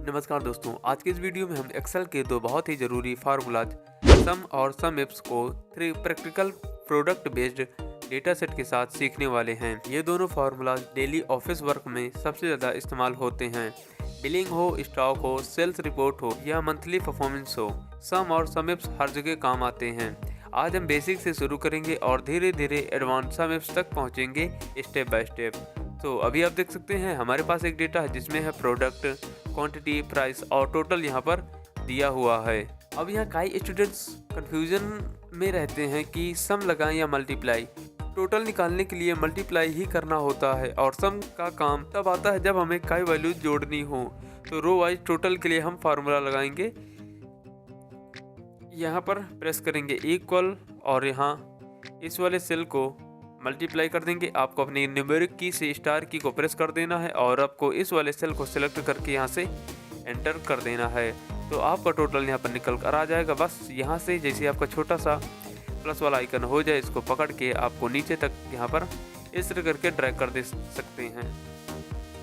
नमस्कार दोस्तों, आज के इस वीडियो में हम एक्सेल के दो बहुत ही ज़रूरी फार्मूलाज सम और सम इफ्स को 3 practical product based data set के साथ सीखने वाले हैं। ये दोनों फार्मूलाज डेली ऑफिस वर्क में सबसे ज़्यादा इस्तेमाल होते हैं। बिलिंग हो, स्टॉक हो, सेल्स रिपोर्ट हो या मंथली परफॉर्मेंस हो, सम और सम इफ्स हर जगह काम आते हैं। आज हम बेसिक से शुरू करेंगे और धीरे धीरे एडवांस सम इफ्स तक पहुँचेंगे स्टेप बाय स्टेप। तो अभी आप देख सकते हैं हमारे पास एक डेटा है जिसमें है प्रोडक्ट, क्वांटिटी, प्राइस और टोटल यहाँ पर दिया हुआ है। अब यहाँ कई स्टूडेंट्स कंफ्यूजन में रहते हैं कि सम लगाएं या मल्टीप्लाई। टोटल निकालने के लिए मल्टीप्लाई ही करना होता है और सम का काम तब आता है जब हमें कई वैल्यू जोड़नी हो। तो रो वाइज टोटल के लिए हम फार्मूला लगाएंगे, यहाँ पर प्रेस करेंगे इक्वल और यहाँ इस वाले सेल को मल्टीप्लाई कर देंगे। आपको अपनी न्यूमेरिक की से स्टार की को प्रेस कर देना है और आपको इस वाले सेल को सिलेक्ट करके यहाँ से एंटर कर देना है। तो आपका टोटल यहाँ पर निकल कर आ जाएगा। बस यहाँ से जैसे आपका छोटा सा प्लस वाला आइकन हो जाए, इसको पकड़ के आपको नीचे तक यहाँ पर इस तरह करके ड्रैग कर दे सकते हैं।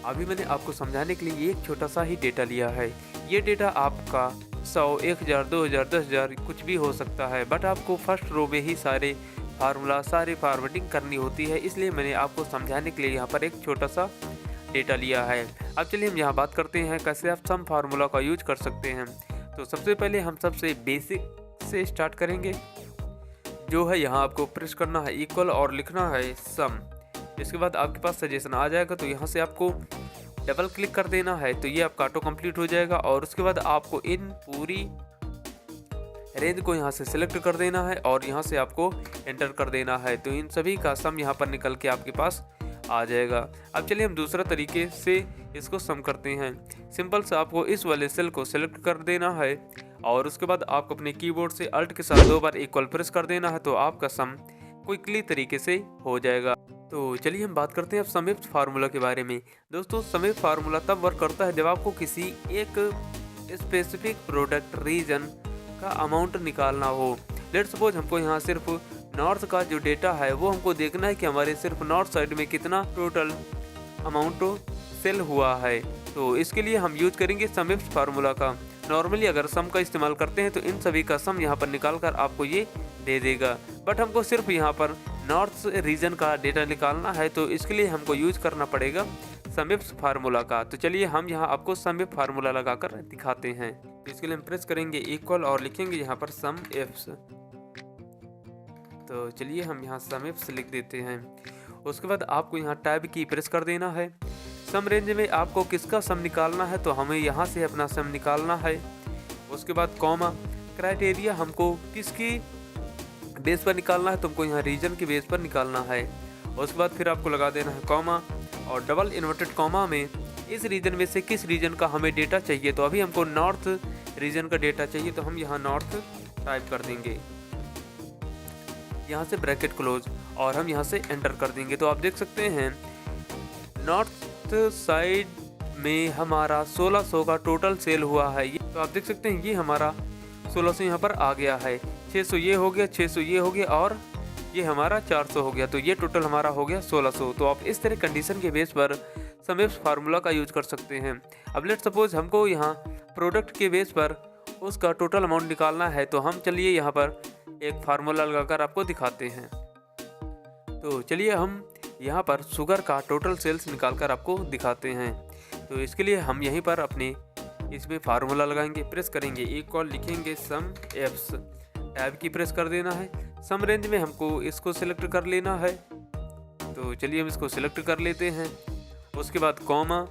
अभी मैंने आपको समझाने के लिए एक छोटा सा ही डेटा लिया है। ये डेटा आपका 100, 1000, 2000, 10,000 कुछ भी हो सकता है, बट आपको फर्स्ट रो में ही सारे फॉर्मेटिंग करनी होती है, इसलिए मैंने आपको समझाने के लिए यहाँ पर एक छोटा सा डेटा लिया है। अब चलिए हम यहाँ बात करते हैं कैसे आप सम फार्मूला का यूज कर सकते हैं। तो सबसे पहले हम सबसे बेसिक से स्टार्ट करेंगे, जो है यहाँ आपको प्रेस करना है इक्वल और लिखना है सम। इसके बाद आपके पास सजेशन आ जाएगा, तो यहाँ से आपको डबल क्लिक कर देना है, तो ये आपका ऑटो कंप्लीट हो जाएगा। और उसके बाद आपको इन पूरी रेंज को यहाँ से सिलेक्ट कर देना है और यहाँ से आपको एंटर कर देना है। तो इन सभी का सम यहाँ पर निकल के आपके पास आ जाएगा। अब चलिए हम दूसरा तरीके से इसको सम करते हैं। सिंपल से आपको इस वाले सेल को सिलेक्ट कर देना है और उसके बाद आपको अपने कीबोर्ड से अल्ट के साथ 2 बार इक्वल प्रेस कर देना है, तो आपका सम क्विकली तरीके से हो जाएगा। तो चलिए हम बात करते हैं अब सम इफ्स फार्मूला के बारे में। दोस्तों, सम इफ्स फार्मूला तब वर्क करता है जब आपको किसी एक स्पेसिफिक प्रोडक्ट रीजन का अमाउंट निकालना हो। लेट्स सपोज हमको यहाँ सिर्फ नॉर्थ का जो डेटा है वो हमको देखना है कि हमारे सिर्फ नॉर्थ साइड में कितना टोटल अमाउंट सेल हुआ है। तो इसके लिए हम यूज करेंगे सम इफ्स फार्मूला का। नॉर्मली अगर सम का इस्तेमाल करते हैं तो इन सभी का सम यहाँ पर निकाल कर आपको ये दे देगा, बट हमको सिर्फ यहाँ पर नॉर्थ रीजन का डेटा निकालना है, तो इसके लिए हमको यूज करना पड़ेगा सम इफ्स फार्मूला का। तो चलिए हम यहाँ आपको सम इफ फार्मूला लगाकर दिखाते हैं। तो इसके लिए हम प्रेस करेंगे इक्वल और लिखेंगे यहाँ पर सम इफ्स। तो चलिए हम यहाँ सम इफ्स लिख देते हैं। उसके बाद आपको यहाँ टैब की प्रेस कर देना है। सम रेंज में आपको किसका सम निकालना है, तो हमें यहाँ से अपना सम निकालना है। उसके बाद कॉमा, क्राइटेरिया हमको किसकी बेस पर निकालना है, तो हमको यहाँ रीजन की बेस पर निकालना है। उसके बाद फिर आपको लगा देना है कॉमा और डबल इन्वर्टेड कॉमा में इस रीजन में से किस रीजन का हमें डेटा चाहिए। तो अभी हमको नॉर्थ रीजन का डेटा चाहिए, तो हम यहाँ नॉर्थ टाइप कर देंगे, यहाँ से ब्रैकेट क्लोज और हम यहाँ से एंटर कर देंगे। तो आप देख सकते हैं नॉर्थ साइड में हमारा 1600 का टोटल सेल हुआ है। तो आप देख सकते हैं ये हमारा 1600 यहाँ पर आ गया है, 600 ये हो गया, 600 ये हो गया और ये हमारा 400 हो गया। तो ये टोटल हमारा हो गया 1600। तो आप इस तरह कंडीशन के बेस पर सम इफ्स फार्मूला का यूज कर सकते हैं। अब लेट सपोज हमको यहाँ प्रोडक्ट के बेस पर उसका टोटल अमाउंट निकालना है, तो हम चलिए यहाँ पर एक फार्मूला लगाकर आपको दिखाते हैं। तो चलिए हम यहाँ पर शुगर का टोटल सेल्स निकाल कर आपको दिखाते हैं। तो इसके लिए हम यहीं पर अपने इसमें फार्मूला लगाएंगे, प्रेस करेंगे इक्वल, लिखेंगे सम इफ्स, टैब की प्रेस कर देना है। सम रेंज में हमको इसको सिलेक्ट कर लेना है, तो चलिए हम इसको सिलेक्ट कर लेते हैं। उसके बाद कॉमा,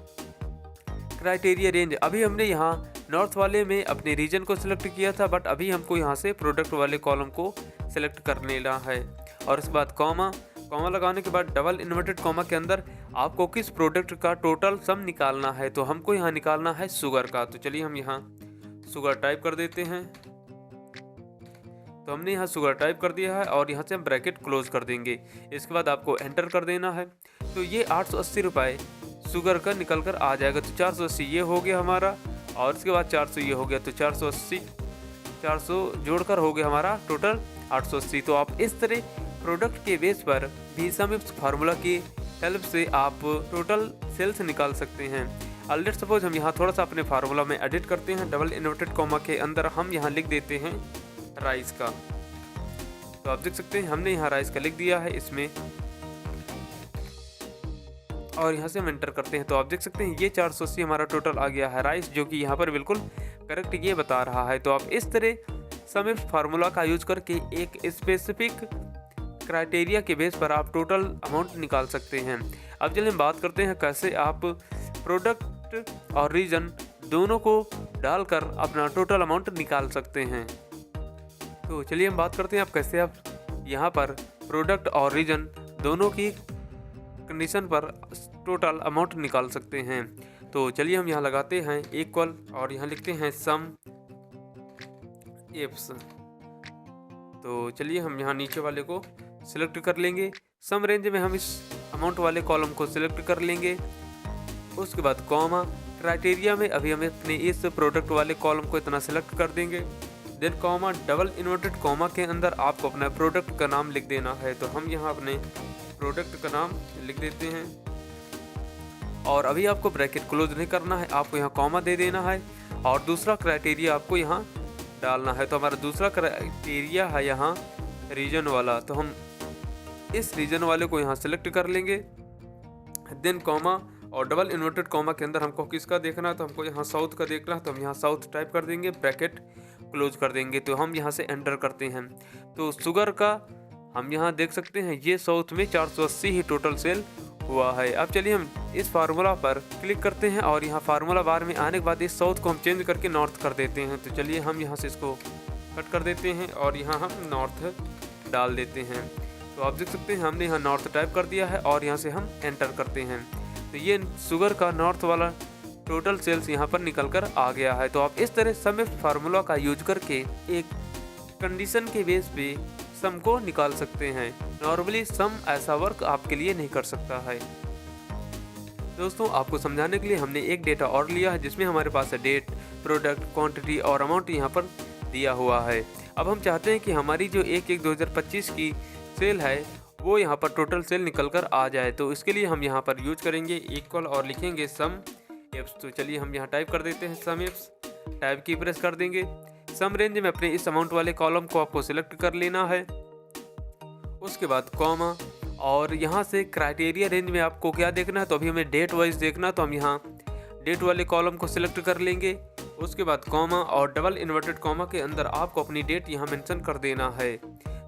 क्राइटेरिया रेंज, अभी हमने यहाँ नॉर्थ वाले में अपने रीजन को सिलेक्ट किया था, बट अभी हमको यहाँ से प्रोडक्ट वाले कॉलम को सिलेक्ट कर लेना है। और उसके बाद कॉमा, कॉमा लगाने के बाद डबल इन्वर्टेड कॉमा के अंदर आपको किस प्रोडक्ट का टोटल सम निकालना है, तो हमको यहाँ निकालना है शुगर का। तो चलिए हम यहाँ शुगर टाइप कर देते हैं। तो हमने यहाँ शुगर टाइप कर दिया है और यहाँ से हम ब्रैकेट क्लोज कर देंगे। इसके बाद आपको एंटर कर देना है। तो ये 880 रुपये शुगर का निकल कर आ जाएगा। तो 480 ये हो गया हमारा और इसके बाद 400 ये हो गया, तो 400 जोड़कर हो गया हमारा टोटल 880। तो आप इस तरह प्रोडक्ट के बेस पर भी सम इफ्स फार्मूला की हेल्प से आप टोटल सेल्स निकाल सकते हैं। लेट्स सपोज हम यहाँ थोड़ा सा अपने फार्मूला में एडिट करते हैं। डबल इन्वर्टेड कॉमा के अंदर हम यहाँ लिख देते हैं राइस का। तो आप देख सकते हैं हमने यहाँ राइस का लिख दिया है इसमें, और यहाँ से हम एंटर करते हैं। तो आप देख सकते हैं ये 480 हमारा टोटल आ गया है राइस, जो कि यहाँ पर बिल्कुल करेक्ट ये बता रहा है। तो आप इस तरह समिप्स फार्मूला का यूज करके एक स्पेसिफिक क्राइटेरिया के बेस पर आप टोटल अमाउंट निकाल सकते हैं। अब चलिए हम बात करते हैं कैसे आप प्रोडक्ट और रीजन दोनों को डालकर अपना टोटल अमाउंट निकाल सकते हैं। तो चलिए हम बात करते हैं आप कैसे आप यहाँ पर प्रोडक्ट और रीजन दोनों की कंडीशन पर टोटल अमाउंट निकाल सकते हैं। तो चलिए हम यहाँ लगाते हैं इक्वल और यहाँ लिखते हैं सम इफ्स। तो चलिए हम यहाँ नीचे वाले को सिलेक्ट कर लेंगे। सम रेंज में हम इस अमाउंट वाले कॉलम को सिलेक्ट कर लेंगे। उसके बाद कॉमा क्राइटेरिया में अभी हम अपने इस प्रोडक्ट वाले कॉलम को इतना सिलेक्ट कर देंगे। Then comma double inverted comma के अंदर आपको अपना प्रोडक्ट का नाम लिख देना है। तो हम यहाँ अपने प्रोडक्ट का नाम लिख देते हैं, और अभी आपको ब्रैकेट क्लोज नहीं करना है, आपको यहाँ कॉमा दे देना है और दूसरा क्राइटेरिया आपको यहाँ डालना है। तो हमारा दूसरा क्राइटेरिया है यहाँ रीजन वाला, तो हम इस रीजन वाले को यहाँ सेलेक्ट कर लेंगे। देन कॉमा और डबल इन्वर्टेड कॉमा के अंदर हमको किसका देखना है, तो हमको यहाँ साउथ का देखना है। तो हम यहाँ साउथ टाइप कर देंगे, ब्रैकेट क्लोज कर देंगे। तो हम यहाँ से एंटर करते हैं। तो शुगर का हम यहाँ देख सकते हैं ये साउथ में 480 ही टोटल सेल हुआ है। अब चलिए हम इस फार्मूला पर क्लिक करते हैं और यहाँ फार्मूला बार में आने के बाद इस साउथ को हम चेंज करके नॉर्थ कर देते हैं। तो चलिए हम यहाँ से इसको कट कर देते हैं और यहाँ हम नॉर्थ डाल देते हैं। तो आप देख सकते हैं हमने यहाँ नॉर्थ टाइप कर दिया है और यहाँ से हम एंटर करते हैं। तो ये शुगर का नॉर्थ वाला टोटल सेल्स यहाँ पर निकल कर आ गया है। तो आप इस तरह समिप्स फार्मूला का यूज करके एक कंडीशन के बेस पे सम को निकाल सकते हैं। नॉर्मली सम ऐसा वर्क आपके लिए नहीं कर सकता है। दोस्तों आपको समझाने के लिए हमने एक डेटा और लिया है जिसमें हमारे पास है डेट, प्रोडक्ट, क्वांटिटी और अमाउंट यहाँ पर दिया हुआ है। अब हम चाहते हैं कि हमारी जो 1/1/2025 की सेल है वो यहाँ पर टोटल सेल निकल कर आ जाए। तो इसके लिए हम यहाँ पर यूज करेंगे इक्वल और लिखेंगे सम इफ्स। तो चलिए हम यहाँ टाइप कर देते हैं सम इफ्स, टाइप की प्रेस कर देंगे। सम रेंज में अपने इस अमाउंट वाले कॉलम को आपको सिलेक्ट कर लेना है। उसके बाद कॉमा और यहाँ से क्राइटेरिया रेंज में आपको क्या देखना है, तो अभी हमें डेट वाइज देखना है। तो हम यहाँ डेट वाले कॉलम को सिलेक्ट कर लेंगे। उसके बाद कॉमा और डबल इन्वर्टेड कॉमा के अंदर आपको अपनी डेट यहाँ मेंशन कर देना है।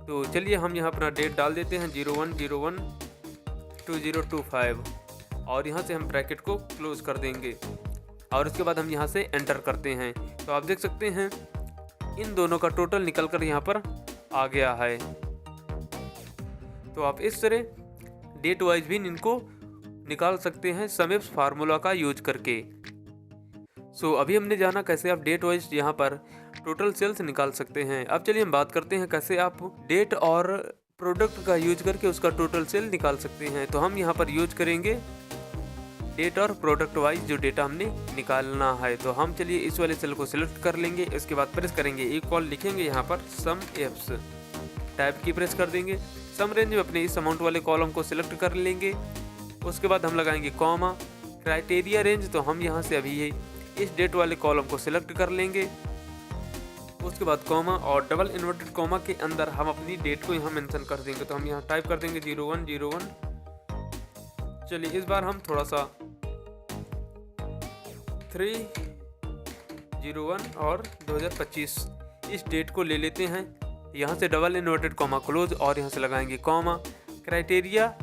तो चलिए हम यहाँ अपना डेट डाल देते हैं 01/01/2025 और यहाँ से हम ब्रैकेट को क्लोज कर देंगे और उसके बाद हम यहाँ से एंटर करते हैं। तो आप देख सकते हैं इन दोनों का टोटल निकल कर यहाँ पर आ गया है। तो आप इस तरह डेट वाइज भी इनको निकाल सकते हैं समिप्स फार्मूला का यूज करके। सो अभी हमने जाना कैसे आप डेट वाइज यहाँ पर टोटल सेल्स निकाल सकते हैं। अब चलिए हम बात करते हैं कैसे आप डेट और प्रोडक्ट का यूज करके उसका टोटल सेल निकाल सकते हैं। तो हम यहाँ पर यूज करेंगे डेट और प्रोडक्ट वाइज जो डेटा हमने निकालना है। तो हम चलिए इस वाले सेल को सिलेक्ट कर लेंगे। इसके बाद प्रेस करेंगे इक्वल, लिखेंगे यहाँ पर सम इफ्स, टाइप की प्रेस कर देंगे। सम रेंज में अपने इस अमाउंट वाले कॉलम को सिलेक्ट कर लेंगे। उसके बाद हम लगाएंगे कॉमा क्राइटेरिया रेंज। तो हम यहाँ से अभी इस डेट वाले कॉलम को सिलेक्ट कर लेंगे। उसके बाद कॉमा और डबल इन्वर्टेड कॉमा के अंदर हम अपनी डेट को यहाँ मेंशन कर देंगे। तो हम यहाँ टाइप कर देंगे 01/01। चलिए इस बार हम थोड़ा सा 3/01 और 2025 इस डेट को ले लेते हैं। यहाँ से डबल इन्वर्टेड कॉमा क्लोज और यहाँ से लगाएंगे कॉमा क्राइटेरिया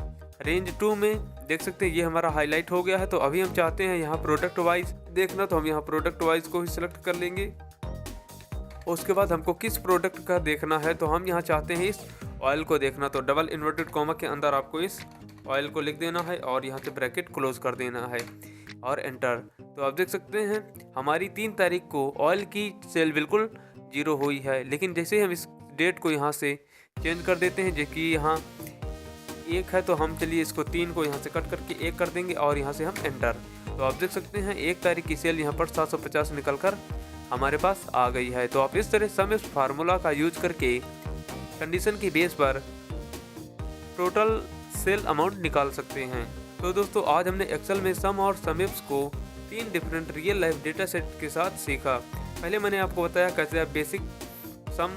रेंज 2 में देख सकते हैं ये हमारा हाईलाइट हो गया है। तो अभी हम चाहते हैं यहाँ प्रोडक्ट वाइज देखना, तो हम यहाँ प्रोडक्ट वाइज को ही सिलेक्ट कर लेंगे। उसके बाद हमको किस प्रोडक्ट का देखना है, तो हम यहाँ चाहते हैं इस ऑयल को देखना। तो डबल इन्वर्टेड कॉमा के अंदर आपको इस ऑयल को लिख देना है और यहाँ से ब्रैकेट क्लोज कर देना है और एंटर। तो आप देख सकते हैं हमारी 3 तारीख को ऑयल की सेल बिल्कुल 0 हुई है। लेकिन जैसे हम इस डेट को यहाँ से चेंज कर देते हैं जो कि यहाँ 1 है, तो हम चलिए इसको 3 को यहाँ से कट करके 1 कर देंगे और यहाँ से हम एंटर। तो आप देख सकते हैं 1 तारीख की सेल यहाँ पर 750 निकल कर हमारे पास आ गई है। तो आप इस तरह समिप्स फार्मूला का यूज करके कंडीशन की बेस पर टोटल सेल अमाउंट निकाल सकते हैं। तो दोस्तों आज हमने एक्सेल में सम और समिप्स को 3 different real life data set के साथ सीखा। पहले मैंने आपको बताया कैसे आप basic sum,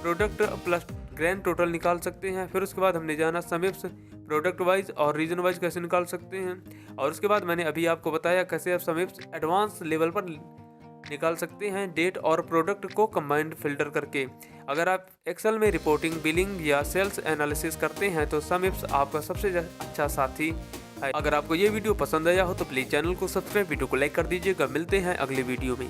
product plus grand total निकाल सकते हैं। फिर उसके बाद हमने जाना समिप्स प्रोडक्ट वाइज और रीजन वाइज कैसे निकाल सकते हैं। और उसके बाद मैंने अभी आपको बताया कैसे आप समिप्स एडवांस लेवल पर निकाल सकते हैं डेट और प्रोडक्ट को कंबाइंड फिल्टर करके। अगर आप एक्सेल में रिपोर्टिंग, बिलिंग या सेल्स एनालिसिस करते हैं तो समिप्स आपका सबसे अच्छा साथी है। अगर आपको ये वीडियो पसंद आया हो तो प्लीज़ चैनल को सब्सक्राइब, वीडियो को लाइक कर दीजिएगा। मिलते हैं अगले वीडियो में।